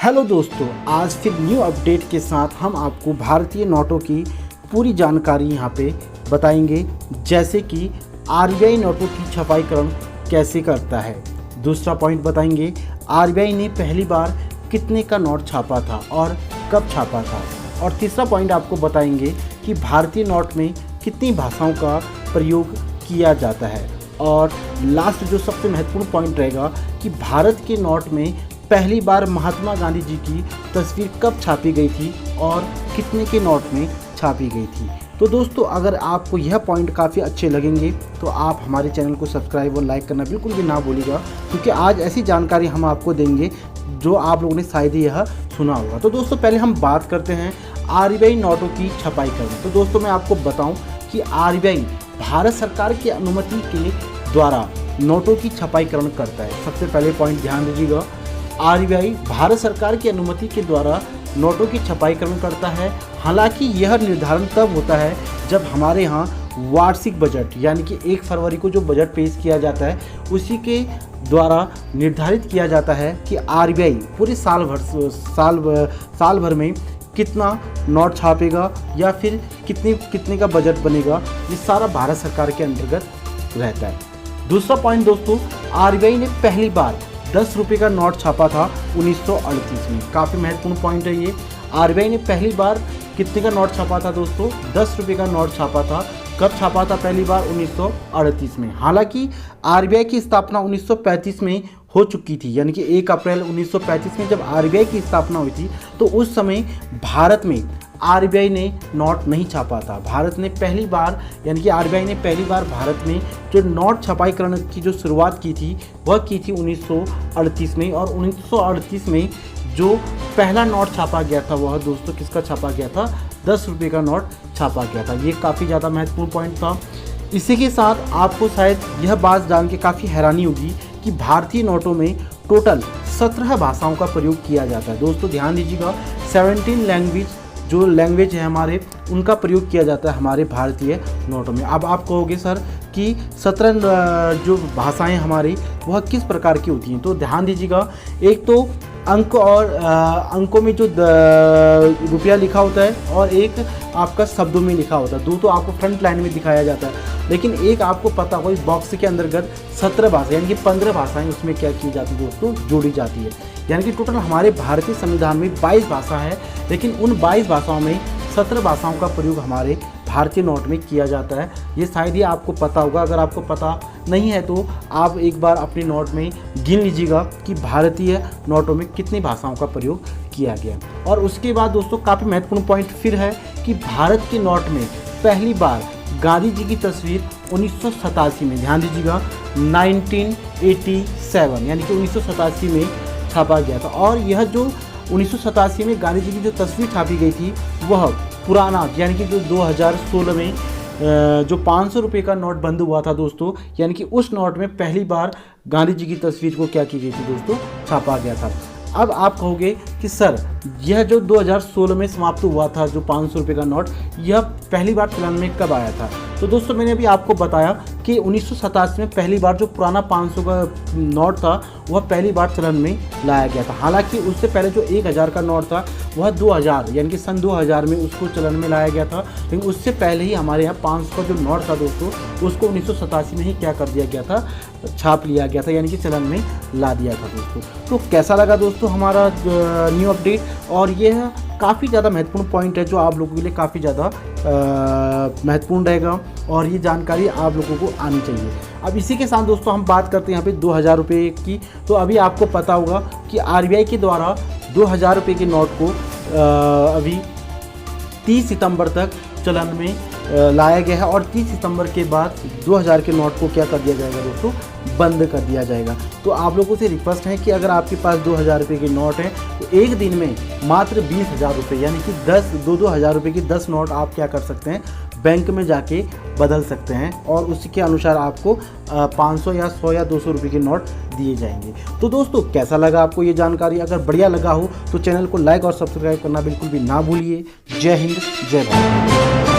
Hello दोस्तों, आज फिर न्यू अपडेट के साथ हम आपको भारतीय नोटों की पूरी जानकारी यहाँ पे बताएंगे, जैसे कि आरबीआई नोटों की छपाईकरण कैसे करता है। दूसरा पॉइंट बताएंगे आरबीआई ने पहली बार कितने का नोट छापा था और कब छापा था। और तीसरा पॉइंट आपको बताएंगे कि भारतीय नोट में कितनी भाषाओं का प्रयोग किया जाता है। और लास्ट जो सबसे महत्वपूर्ण पॉइंट रहेगा कि भारत के नोट में पहली बार महात्मा गांधी जी की तस्वीर कब छापी गई थी और कितने के नोट में छापी गई थी। तो दोस्तों, अगर आपको यह पॉइंट काफ़ी अच्छे लगेंगे तो आप हमारे चैनल को सब्सक्राइब और लाइक करना बिल्कुल भी ना भूलिएगा, क्योंकि आज ऐसी जानकारी हम आपको देंगे जो आप लोगों ने शायद ही यह सुना होगा। तो दोस्तों, पहले हम बात करते हैं आरबीआई नोटों की छपाईकरण। तो दोस्तों, मैं आपको बताऊं कि आरबीआई भारत सरकार की अनुमति के द्वारा नोटों की छपाईकरण करता है। सबसे पहले पॉइंट ध्यान दीजिएगा, आरबीआई भारत सरकार की अनुमति के द्वारा नोटों की छपाईकरण करता है। हालांकि यह निर्धारण तब होता है जब हमारे यहाँ वार्षिक बजट यानी कि 1 फरवरी को जो बजट पेश किया जाता है उसी के द्वारा निर्धारित किया जाता है कि आरबीआई पूरे साल भर में कितना नोट छापेगा या फिर कितने का बजट बनेगा। ये सारा भारत सरकार के अंतर्गत रहता है। दूसरा पॉइंट दोस्तों, आरबीआई ने पहली बार 10 रुपये का नोट छापा था 1938 में। काफ़ी महत्वपूर्ण पॉइंट है ये। आरबीआई ने पहली बार कितने का नोट छापा था दोस्तों? 10 रुपये का नोट छापा था। कब छापा था पहली बार? 1938 में। हालांकि आरबीआई की स्थापना 1935 में हो चुकी थी, यानी कि 1 अप्रैल 1935 में जब आरबीआई की स्थापना हुई थी तो उस समय भारत में आरबीआई ने नोट नहीं छापा था। भारत ने पहली बार यानी कि आरबीआई ने पहली बार भारत में जो नोट छपाईकरण की जो शुरुआत की थी वह की थी 1938 में। और 1938 में जो पहला नोट छापा गया था वह दोस्तों किसका छापा गया था? 10 रुपये का नोट छापा गया था। ये काफ़ी ज़्यादा महत्वपूर्ण पॉइंट था। इसी के साथ आपको शायद यह बात जान के काफ़ी हैरानी होगी कि भारतीय नोटों में टोटल 17 भाषाओं का प्रयोग किया जाता है। दोस्तों ध्यान दीजिएगा, 17 जो लैंग्वेज है हमारे उनका प्रयोग किया जाता है हमारे भारतीय नोटों में। अब आप कहोगे सर कि 17 जो भाषाएं हमारी वह किस प्रकार की होती हैं, तो ध्यान दीजिएगा, एक तो अंक और अंकों में जो रुपया लिखा होता है और एक आपका शब्दों में लिखा होता है। दो तो आपको फ्रंट लाइन में दिखाया जाता है, लेकिन एक आपको पता होगा इस बॉक्स के अंतर्गत 17 भाषाएं यानी कि 15 भाषाएं उसमें क्या की जाती है दोस्तों? जोड़ी जाती है। यानी कि टोटल हमारे भारतीय संविधान में 22 भाषा है, लेकिन उन 22 भाषाओं में 17 भाषाओं का प्रयोग हमारे भारतीय नोट में किया जाता है। ये शायद ही आपको पता होगा। अगर आपको पता नहीं है तो आप एक बार अपने नोट में गिन लीजिएगा कि भारतीय नोटों में कितनी भाषाओं का प्रयोग किया गया। और उसके बाद दोस्तों काफ़ी महत्वपूर्ण पॉइंट फिर है कि भारत के नोट में पहली बार गांधी जी की तस्वीर 1987 में, ध्यान दीजिएगा, 1987 यानी कि 1987 में छापा गया था। और यह जो 1987 में गांधी जी की जो तस्वीर छापी गई थी वह पुराना यानी कि जो 2016 में जो 500 रुपये का नोट बंद हुआ था दोस्तों, यानी कि उस नोट में पहली बार गांधी जी की तस्वीर को क्या की गई थी दोस्तों? छापा गया था। अब आप कहोगे कि सर यह जो 2016 में समाप्त हुआ था जो 500 रुपये का नोट, यह पहली बार चलन में कब आया था? तो दोस्तों मैंने अभी आपको बताया कि 1987 में पहली बार जो पुराना 500 का नोट था वह पहली बार चलन में लाया गया था। हालांकि उससे पहले जो 1000 का नोट था वह 2000 यानी कि सन 2000 में उसको चलन में लाया गया था। लेकिन उससे पहले ही हमारे यहाँ 500 का जो नोट था दोस्तों उसको 1987 में ही क्या कर दिया गया था? छाप लिया गया था, यानी कि चलन में ला दिया था दोस्तों। तो कैसा लगा दोस्तों हमारा न्यू अपडेट? और यह काफ़ी ज़्यादा महत्वपूर्ण पॉइंट है जो आप लोगों के लिए काफ़ी ज़्यादा महत्वपूर्ण रहेगा और ये जानकारी आप लोगों को आनी चाहिए। अब इसी के साथ दोस्तों हम बात करते हैं यहाँ पे 2000 रुपये की। तो अभी आपको पता होगा कि आरबीआई के द्वारा 2000 रुपये के नोट को अभी 30 सितंबर तक चलन में लाया गया है। और 30 सितंबर के बाद 2000 के नोट को क्या कर दिया जाएगा दोस्तों? बंद कर दिया जाएगा। तो आप लोगों से रिक्वेस्ट है कि अगर आपके पास 2000 रुपये के नोट है तो एक दिन में मात्र 20,000 रुपये यानी कि 2,000 रुपये की 10 नोट आप क्या कर सकते हैं? बैंक में जाके बदल सकते हैं और उसी के अनुसार आपको 500 या 100 या 200 रुपये के नोट दिए जाएंगे। तो दोस्तों कैसा लगा आपको ये जानकारी? अगर बढ़िया लगा हो तो चैनल को लाइक और सब्सक्राइब करना बिल्कुल भी ना भूलिए। जय हिंद, जय भारत।